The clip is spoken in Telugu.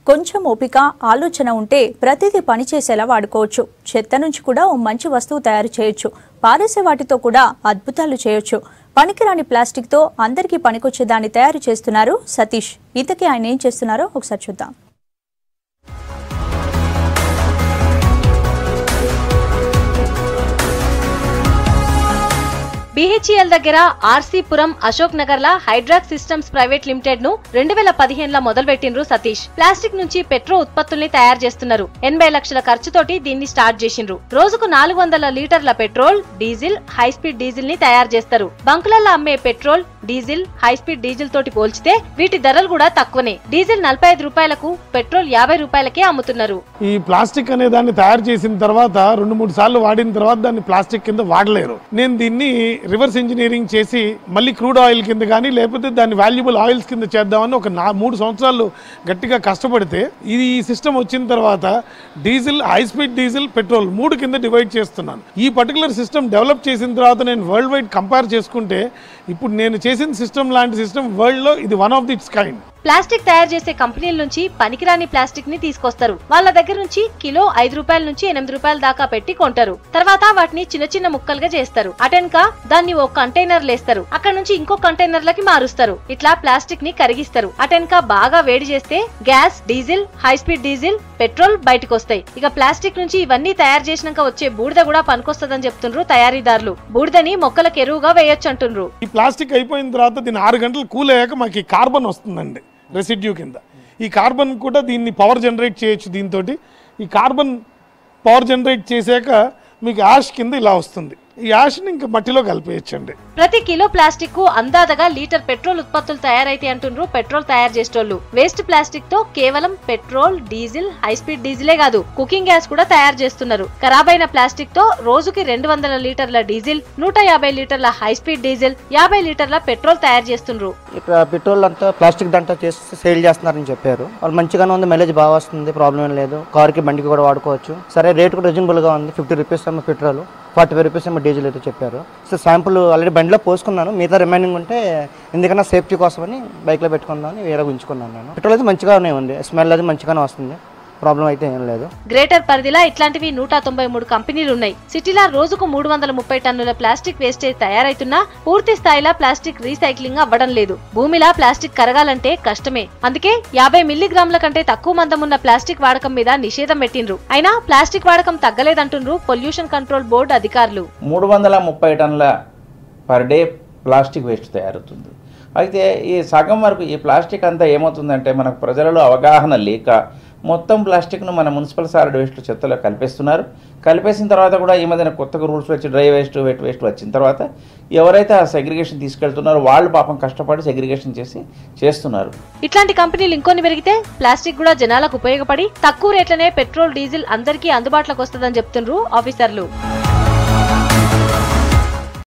కొంచెం ఓపిక ఆలోచన ఉంటే ప్రతిదీ పనిచేసేలా వాడుకోవచ్చు. చెత్త నుంచి కూడా ఓ మంచి వస్తువు తయారు చేయొచ్చు. పారేసే వాటితో కూడా అద్భుతాలు చేయొచ్చు. పనికిరాని ప్లాస్టిక్ తో అందరికీ పనికొచ్చే దాన్ని తయారు చేస్తున్నారు సతీష్. ఇంతకీ ఆయన ఏం చేస్తున్నారో ఒకసారి చూద్దాం. BHEL దగ్గర ఆర్సీపురం అశోక్ నగర్ లా హైడ్రాక్ సిస్టమ్స్ ప్రైవేట్ లిమిటెడ్ ను 2015 మొదలుపెట్టిండ్రు సతీష్. ప్లాస్టిక్ నుంచి పెట్రో ఉత్పత్తుల్ని తయారు చేస్తున్నారు. 80 లక్షల ఖర్చుతోటి దీన్ని స్టార్ట్ చేసిండ్రు. రోజుకు 400 లీటర్ల petrol, diesel, high speed diesel ని తయారు చేస్తారు. బంకులలో అమ్మే petrol, diesel, high speed diesel తోటి పోల్చితే వీటి ధరలు కూడా తక్కువనే. డీజిల్ 45 రూపాయలకు, పెట్రోల్ 50 రూపాయలకే అమ్ముతున్నారు. ఈ ప్లాస్టిక్ అనే దాన్ని తయారు చేసిన తర్వాత 2-3 సార్లు వాడిన తర్వాత దాన్ని ప్లాస్టిక్ కింద వాడలేరు. నేను దీన్ని రివర్స్ ఇంజనీరింగ్ చేసి మళ్ళీ క్రూడ్ ఆయిల్ కింద కానీ లేకపోతే దాన్ని వాల్యుబుల్ ఆయిల్స్ కింద చేద్దామని ఒక 3 సంవత్సరాలు గట్టిగా కష్టపడితే ఈ సిస్టమ్ వచ్చిన తర్వాత diesel, high speed diesel, petrol 3 కింద డివైడ్ చేస్తున్నాను. ఈ పర్టికులర్ సిస్టమ్ డెవలప్ చేసిన తర్వాత నేను వరల్డ్ వైడ్ కంపేర్ చేసుకుంటే ఇప్పుడు నేను చేసిన సిస్టమ్ లాంటి సిస్టమ్ వరల్డ్ లో ఇది one of the it's kind. Plastic తయారు చేసే కంపెనీల నుంచి పనికిరాని ప్లాస్టిక్ ని తీసుకొస్తారు. వాళ్ళ దగ్గర నుంచి కిలో 5 రూపాయల నుంచి 8 రూపాయల దాకా పెట్టి కొంటారు. తర్వాత వాటిని చిన్న చిన్న ముక్కలుగా చేస్తారు. అటెన్కా దాన్ని ఓ కంటైనర్ లేస్తారు. అక్కడ నుంచి ఇంకో కంటైనర్లకి మారుస్తారు. ఇట్లా ప్లాస్టిక్ ని కరిగిస్తారు. అటెన్కా బాగా వేడి చేస్తే gas, diesel, high speed diesel, petrol బయటకు వస్తాయి. ఇక ప్లాస్టిక్ నుంచి ఇవన్నీ తయారు చేసినాక వచ్చే బూడిద కూడా పనికొస్తదని చెప్తుండ్రు తయారీదారులు. బూడిదని మొక్కలకు ఎరువుగా వేయొచ్చు అంటుండ్రు. ఈ ప్లాస్టిక్ అయిపోయిన తర్వాత దీన్ని 6 గంటలు కూల్ అయ్యాక మాకు కార్బన్ వస్తుందండి రెసిడ్యూ కింద. ఈ కార్బన్ కూడా దీన్ని పవర్ జనరేట్ చేయొచ్చు. దీంతో ఈ కార్బన్ పవర్ జనరేట్ చేశాక మీకు యాష్ కింద ఇలా వస్తుంది. ఈ యాష్ని ఇంకా మట్టిలో కలిపేయచ్చండి. ప్రతి కిలో ప్లాస్టిక్ కు అందాదగా లీటర్ పెట్రోల్ ఉత్పత్తులు తయారైతే అంటుండ్రు పెట్రోల్ తయారు చేసేటోళ్లు. వేస్ట్ ప్లాస్టిక్ తో కేవలం పెట్రోల్, డీజిల్, హై స్పీడ్ డీజిలే కాదు కుకింగ్ గ్యాస్ కూడా తయారు చేస్తున్నారు. ఖరాబైన ప్లాస్టిక్ తో రోజుకి 200 లీటర్ల డీజిల్, 150 లీటర్ల హై స్పీడ్ డీజిల్, 50 లీటర్ల పెట్రోల్ తయారు చేస్తుండ్రు. ఇక్కడ పెట్రోల్ అంతా ప్లాస్టిక్ దంతా చేసి సేల్ చేస్తున్నారని చెప్పారు. వాళ్ళు మంచిగానే ఉంది, మైలేజ్ బాగా వస్తుంది, ప్రాబ్లం ఏం లేదు. కార్కి, బండికి కూడా వాడుకోవచ్చు. సరే రేట్ కూడా రీజనబుల్ గా ఉంది. 50 రూపీస్ ఏమో పెట్రోల్, 45 రూపీస్ ఏమో డీజిల్ అయితే చెప్పారు. సో శాంపుల్ ఆల్రెడీ బండిలో పోసుకున్నాను. మిగతా రిమైనింగ్ ఉంటే ఎందుకన్నా సేఫ్టీ కోసమని బైక్లో పెట్టుకుందామని వేరే ఉంచుకున్నాను. నేను పెట్రోల్ అయితే మంచిగానే ఉంది, స్మెల్ అది మంచిగానే వస్తుంది, ప్రాబ్లం అయితే ఏం లేదు. గ్రేటర్ పరిధిలో ఇట్లాంటివి 193 కంపెనీలు ఉన్నాయి. సిటీలో రోజుకు 330 టన్నుల ప్లాస్టిక్ వేస్టేజ్ తయారైతున్నా పూర్తి స్థాయిలో ప్లాస్టిక్ రీసైక్లింగ్ అవ్వడం లేదు. భూమిలో ప్లాస్టిక్ కరగాలంటే కష్టమే. అందుకే 50 మిల్లీగ్రాముల కంటే తక్కువ మందం ఉన్న ప్లాస్టిక్ వాడకం మీద నిషేధం పెట్టిండ్రు. అయినా ప్లాస్టిక్ వాడకం తగ్గలేదంటుండ్రు పొల్యూషన్ కంట్రోల్ బోర్డు అధికారులు. 330 టన్నుల పర్ డే ప్లాస్టిక్ వేస్ట్ తయారవుతుంది. అయితే ఈ సగం వరకు ఈ ప్లాస్టిక్ అంతా ఏమవుతుందంటే మనకు ప్రజలలో అవగాహన లేక మొత్తం ప్లాస్టిక్ను మన మున్సిపల్ సాలిడ్ వేస్ట్ చెత్తలో కలిపేస్తున్నారు. కలిపేసిన తర్వాత కూడా ఈ మధ్యన కొత్తగా రూల్స్ వచ్చి డ్రై వేస్ట్, వెట్ వేస్ట్ వచ్చిన తర్వాత ఎవరైతే ఆ సెగ్రిగేషన్ తీసుకెళ్తున్నారో వాళ్ళు పాపం కష్టపడి సెగ్రిగేషన్ చేస్తున్నారు. ఇట్లాంటి కంపెనీలు ఇంకొన్ని పెరిగితే ప్లాస్టిక్ కూడా జనాలకు ఉపయోగపడి తక్కువ రేట్లనే పెట్రోల్, డీజిల్ అందరికీ అందుబాటులోకి వస్తుందని చెప్తుండ్రు ఆఫీసర్లు.